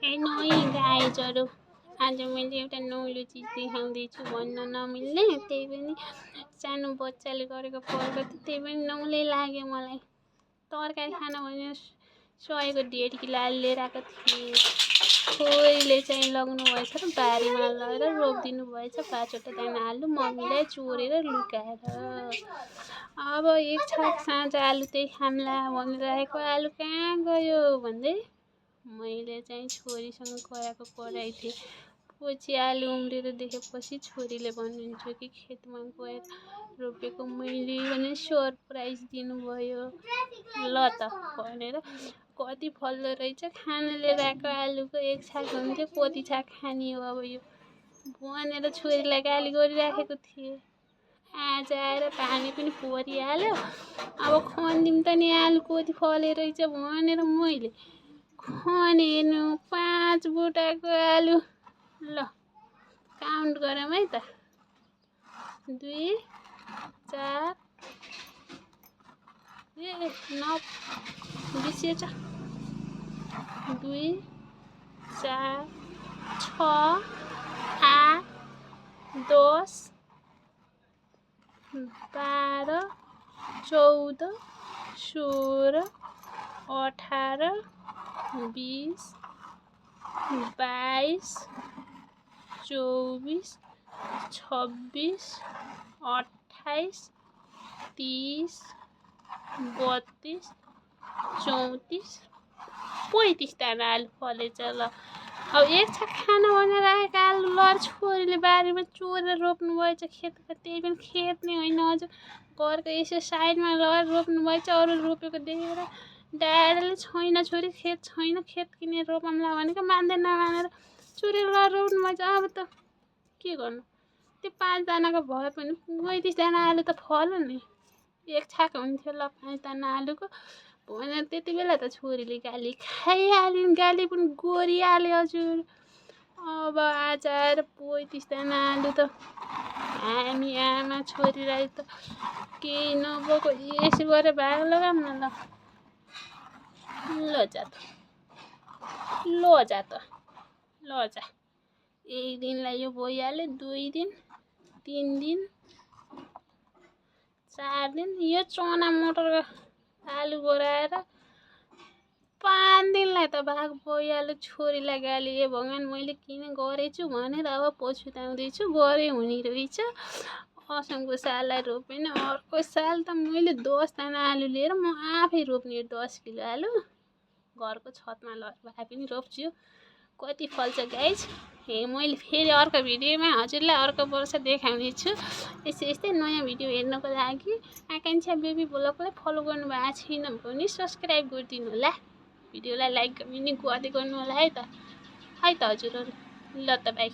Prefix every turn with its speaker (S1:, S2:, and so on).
S1: हेर्नु है गाइजहरू, आज मैले एउटा नौलो चिज देखाउँदैछु भन्न नमिल्ने, त्यही पनि सानो बच्चाले गरेको पर्को थियो, त्यही पनि नौलै लाग्यो मलाई। तरकारी खान भनेर सयको 1.5 किलो आलु लिएर आएको थिएँ। छोरीले चाहिँ लग्नु भएछ र बारीमा लगेर रोपिदिनु भएछ 5वटा दाना आलु मम्मीलाई चोरेर लुकाएर। अब एक छाक साँझ आलु त्यही खाम्ला भनेर आएको, आलु कहाँ गयो भन्दै मैले चाहिँ छोरीसँग कराएको कराइ थिएँ। पछि आलु उम्रेर देखेपछि छोरीले भन्नुहुन्छ कि खेतमा गएर रोपेको मैले भने सरप्राइज दिनुभयो। ल त भनेर कति फल्दो रहेछ खान लिएर आएको आलुको एक छाक हुन्थ्यो, कति छाक खाने हो अब यो भनेर छोरीलाई गाली गरिराखेको थिएँ। आज आएर पानी पनि परिहाल्यो, अब खनिदिउँ त नि आलु कति फले रहेछ भनेर मैले खनेनु 5 बुटाको आलु। ल काउन्ट गरौँ है त, 2 4 9 बिर्सिएछ, 2 4 6 8 10 12 14 16 18 20 22 24 26 28 30 32 34 35 दाना आलु फलेछ। ल अब एक छाक खान भनेर आएको आलु लर छोरीले बारीमा चोरेर रोप्नु भएछ खेतको, त्यही पनि खेत नै होइन हजुर, घरको यसो साइडमा लगेर रोप्नु भएछ। अरू रोपेको देखेर डाँडाले छैन छोरी, खेत छैन, खेत किनेर रोपौँला भनेको मान्दैन मानेर चोरेर लगेर रोप्नु भएछ। अब त के गर्नु, त्यो 5 दानाको भए पनि 35 दाना आलु त फल्यो नि, एक छाक हुन्थ्यो ल 5 दाना आलुको भनेर। त्यति बेला त छोरीले गाली खाइहाल्यो, गाली पनि गरिहाल्यो हजुर। अब आज आएर 35 दाना आलु त हामी आमा छोरीलाई त केही नभएको यसो गरेर भाग लगाऊँ न। ल जा त, ल जा त, ल जा। एक दिनलाई यो भइहाल्यो, 2 दिन 3 दिन 4 दिन, यो चना मटर आलु गराएर 5 दिनलाई त भाग भइहाल्यो। छोरीलाई गाली ए भगवान् मैले किन गरेछु भनेर अब पछुताउँदैछु, गरे हुने रहेछ। असमको साललाई रोपेन, अर्को साल त मैले 10 दाना आलु लिएर म आफै रोप्ने 10 किलो आलु घरको छतमा लगेर भए पनि रोप्छु। कति फल्छ गाइज, मैले फेरि अर्को भिडियोमा हजुरलाई अर्को वर्ष देखाउने छु। यस्तै नयाँ भिडियो हेर्नको लागि आकाङ्क्षा बेबी ब्लगलाई फलो गर्नु भएको छैन भने सब्सक्राइब गरिदिनु होला, भिडियोलाई लाइक पनि गर्दै गर्नु होला है त हजुरहरू। ल त बाई।